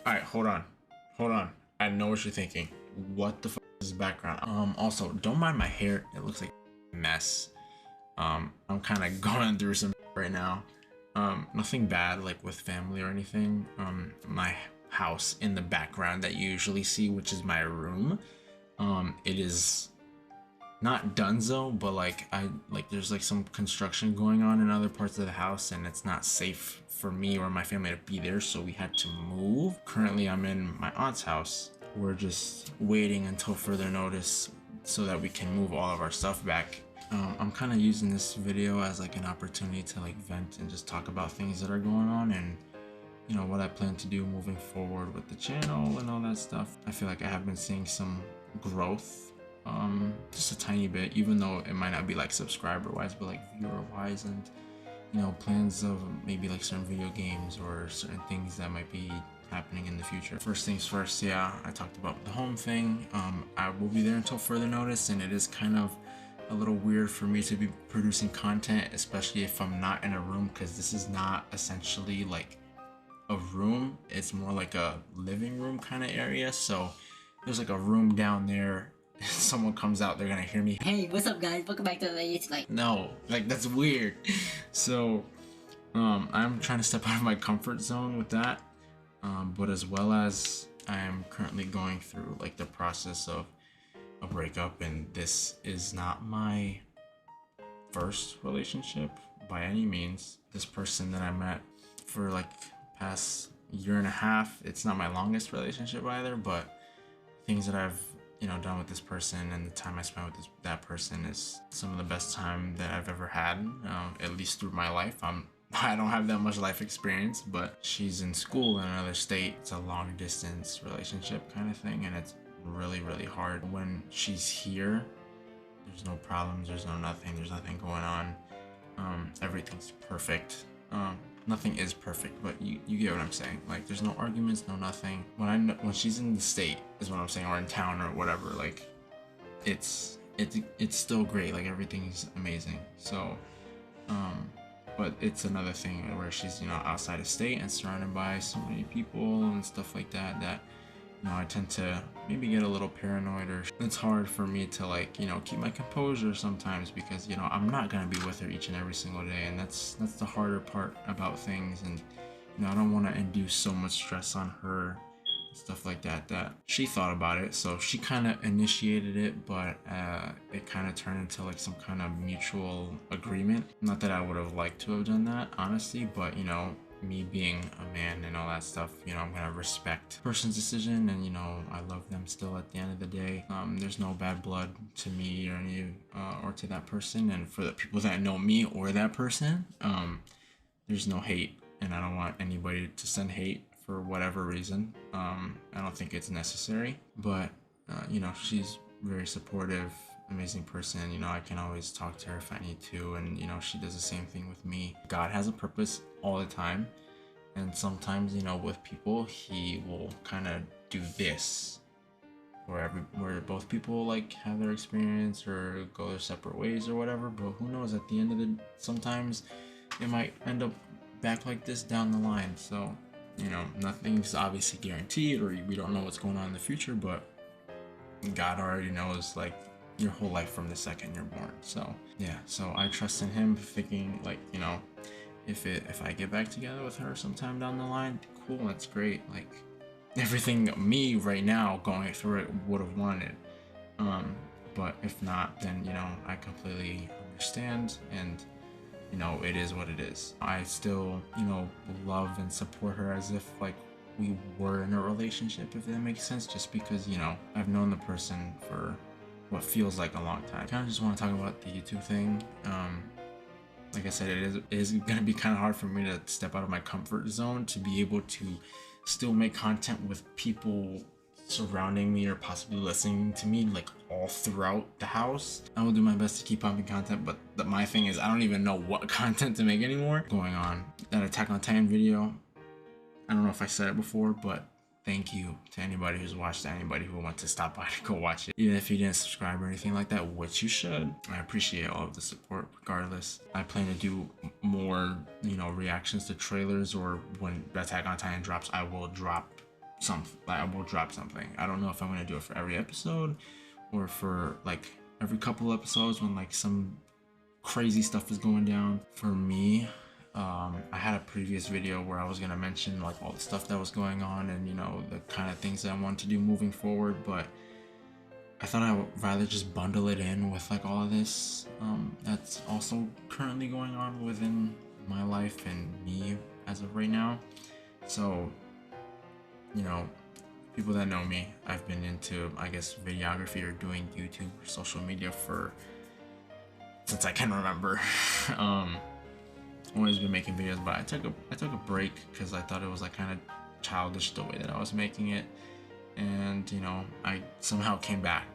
All right, hold on, I know what you're thinking. What the fuck is this background? Also, don't mind my hair. It looks like a mess. I'm kind of going through some right now. Nothing bad like with family or anything. My house in the background that you usually see, which is my room. It is not donezo, but like there's like some construction going on in other parts of the house, and it's not safe for me or my family to be there, so we had to move. Currently, I'm in my aunt's house. We're just waiting until further notice so that we can move all of our stuff back. I'm kind of using this video as like an opportunity to like vent and just talk about things that are going on, and you know what I plan to do moving forward with the channel and all that stuff. I feel like I have been seeing some growth, just a tiny bit, even though it might not be like subscriber wise, but like viewer wise, and you know, plans of maybe like certain video games or certain things that might be happening in the future. First things first, yeah, I talked about the home thing. I will be there until further notice, and it is kind of a little weird for me to be producing content, especially if I'm not in a room, because this is not essentially like a room, it's more like a living room kind of area. So there's like a room down there. If someone comes out, they're gonna hear me, Hey, what's up guys? Welcome back to the video. Like, no, like that's weird. So I'm trying to step out of my comfort zone with that, but as well as I am currently going through like the process of a breakup, and this is not my first relationship by any means. This person that I met for like past year and a half, it's not my longest relationship either, but things that I've done with this person and the time I spent with that person is some of the best time that I've ever had, at least through my life. I don't have that much life experience, but she's in school in another state. It's a long distance relationship kind of thing, and it's really, really hard. When she's here, there's no problems, there's no nothing, there's nothing going on. Everything's perfect. Nothing is perfect, but you get what I'm saying. Like, there's no arguments, no nothing. When she's in the state is what I'm saying, or in town or whatever, like it's still great. Like, everything's amazing. So but it's another thing where she's outside of state and surrounded by so many people and stuff like that I tend to maybe get a little paranoid, or it's hard for me to like keep my composure sometimes, because I'm not gonna be with her each and every single day, and that's the harder part about things. And I don't want to induce so much stress on her, stuff like that she thought about it, so she kind of initiated it, but it kind of turned into like some kind of mutual agreement. Not that I would have liked to have done that, honestly, but me being a man and all that stuff, I'm gonna respect the person's decision, and I love them still at the end of the day. There's no bad blood to me or or to that person, and for the people that know me or that person, there's no hate, and I don't want anybody to send hate for whatever reason. I don't think it's necessary, but she's very supportive, amazing person. I can always talk to her if I need to, and she does the same thing with me. God has a purpose all the time, and sometimes with people he will kind of do this where both people like have their experience or go their separate ways or whatever. But who knows, at the end of the sometimes it might end up back like this down the line. So nothing's obviously guaranteed, or we don't know what's going on in the future, but God already knows like your whole life from the second you're born. So yeah, so I trust in him, thinking like if I get back together with her sometime down the line, cool, that's great. Like, everything me right now going through it would have wanted, but if not, then I completely understand, and it is what it is. I still love and support her as if like we were in a relationship, if that makes sense, just because I've known the person for what feels like a long time. I kind of just want to talk about the YouTube thing. Like I said, it is gonna be kind of hard for me to step out of my comfort zone to be able to still make content with people surrounding me or possibly listening to me like all throughout the house. I will do my best to keep pumping content, but my thing is I don't even know what content to make anymore. Going on that Attack on Titan video, I don't know if I said it before, but thank you to anybody who's watched, anybody who wants to stop by to go watch it, even if you didn't subscribe or anything like that, which you should. I appreciate all of the support regardless. I plan to do more reactions to trailers, or when Attack on Titan drops, I will drop I will drop something. I don't know if I'm gonna do it for every episode or for like every couple episodes when like some crazy stuff is going down. For me, I had a previous video where I was gonna mention like all the stuff that was going on and you know the kind of things that I want to do moving forward, but I thought I would rather just bundle it in with like all of this that's also currently going on within my life and me as of right now. So, you know, people that know me, I've been into, I guess, videography or doing YouTube or social media for since I can remember. Always been making videos, but I took a break because I thought it was like kind of childish the way that I was making it, and you know, I somehow came back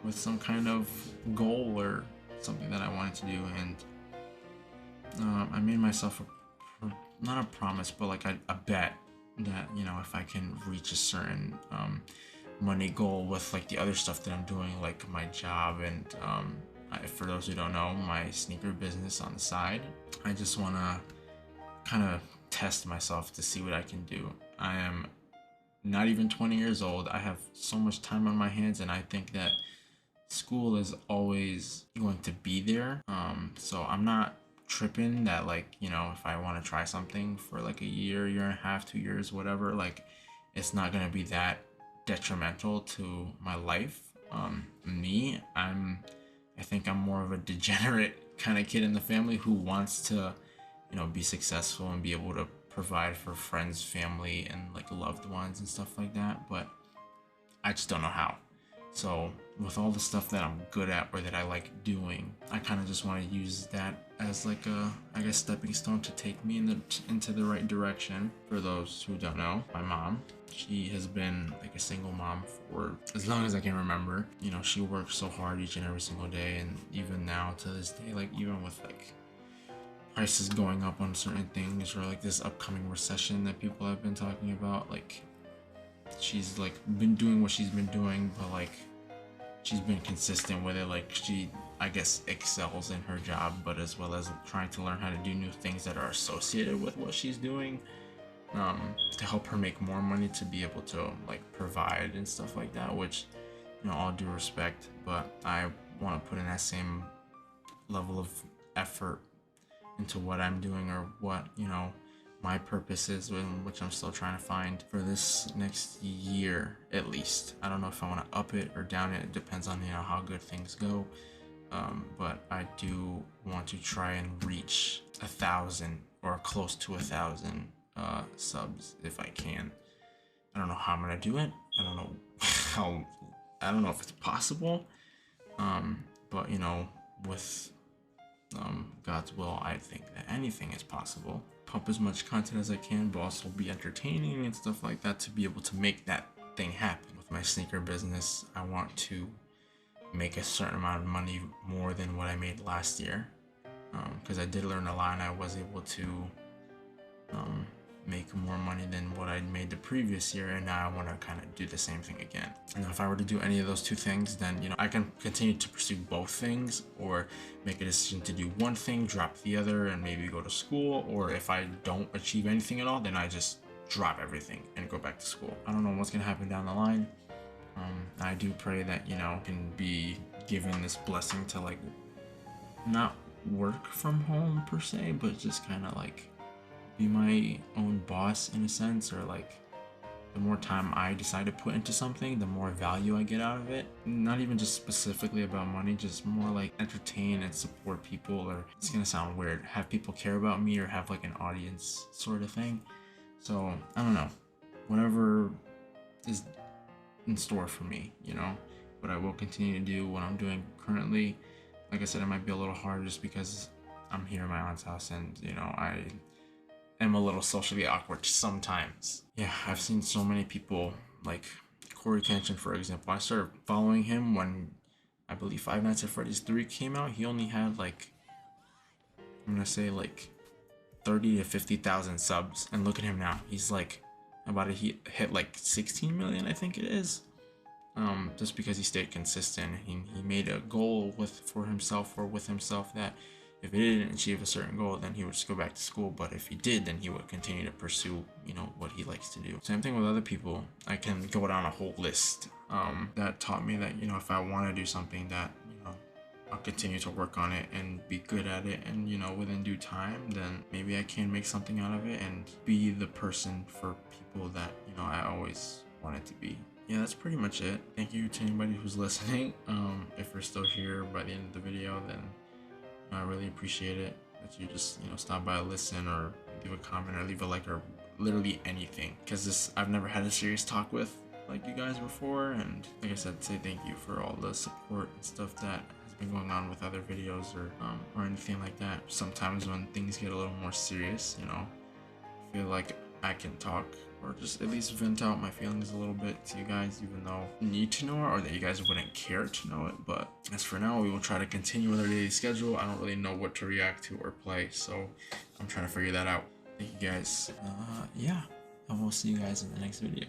with some kind of goal or something that I wanted to do, and I made myself not a promise, but like a bet that you know if I can reach a certain money goal with like the other stuff that I'm doing, like my job and for those who don't know, my sneaker business on the side, I just want to kind of test myself to see what I can do. I am not even 20 years old. I have so much time on my hands, and I think that school is always going to be there. So I'm not tripping that like, you know, if I want to try something for like a year, year and a half, 2 years, whatever, like it's not going to be that detrimental to my life. I think I'm more of a degenerate kind of kid in the family who wants to, you know, be successful and be able to provide for friends, family, and like loved ones and stuff like that. But I just don't know how. So with all the stuff that I'm good at or that I like doing, I kind of just want to use that as like a, I guess, stepping stone to take me into the right direction. For those who don't know, my mom, she has been like a single mom for as long as I can remember. You know, she works so hard each and every single day, and even now to this day, like even with like prices going up on certain things or like this upcoming recession that people have been talking about, like she's like been doing what she's been doing, but like she's been consistent with it. Like she, I guess, excels in her job, but as well as trying to learn how to do new things that are associated with what she's doing, to help her make more money to be able to like provide and stuff like that, which, you know, all due respect, but I want to put in that same level of effort into what I'm doing or what, you know, my purpose is, which I'm still trying to find for this next year at least. I don't know if I want to up it or down it. It depends on, you know, how good things go. But I do want to try and reach 1,000 or close to 1,000 subs if I can. I don't know how I'm gonna do it. I don't know how. I don't know if it's possible. But you know, with God's will, I think that anything is possible. Pump as much content as I can, but also be entertaining and stuff like that to be able to make that thing happen. With my sneaker business, I want to make a certain amount of money more than what I made last year, because I did learn a lot and I was able to make more money than what I'd made the previous year, and now I want to kind of do the same thing again. And if I were to do any of those two things, then, you know, I can continue to pursue both things, or make a decision to do one thing, drop the other, and maybe go to school. Or if I don't achieve anything at all, then I just drop everything and go back to school. I don't know what's gonna happen down the line. I do pray that, you know, can be given this blessing to like not work from home per se, but just kind of like be my own boss in a sense, or like the more time I decide to put into something, the more value I get out of it. Not even just specifically about money, just more like entertain and support people, or it's gonna sound weird, have people care about me or have like an audience sort of thing. So I don't know, whatever is in store for me, you know, but I will continue to do what I'm doing currently. Like I said, it might be a little hard just because I'm here in my aunt's house, and you know, I am a little socially awkward sometimes. Yeah, I've seen so many people, like Corey Kenshin, for example. I started following him when I believe Five Nights at Freddy's 3 came out. He only had like, I'm gonna say like 30 to 50,000 subs, and look at him now. He's like about to hit like 16 million, I think it is. Just because he stayed consistent. He made a goal with himself that if he didn't achieve a certain goal, then he would just go back to school. But if he did, then he would continue to pursue, what he likes to do. Same thing with other people. I can go down a whole list that taught me that, if I want to do something, that, I'll continue to work on it and be good at it, and within due time, then maybe I can make something out of it and be the person for people that I always wanted to be. Yeah, that's pretty much it. Thank you to anybody who's listening. If you're still here by the end of the video, then I really appreciate it that you just stop by, listen, or leave a comment, or leave a like, or literally anything, because I've never had a serious talk with like you guys before. And like I said, say thank you for all the support and stuff that has been going on with other videos, or anything like that. Sometimes when things get a little more serious, I feel like I can talk, or just at least vent out my feelings a little bit to you guys, even though you need to know it, or that you guys wouldn't care to know it. But as for now, we will try to continue with our daily schedule. I don't really know what to react to or play, so I'm trying to figure that out. Thank you guys. Yeah, I will see you guys in the next video.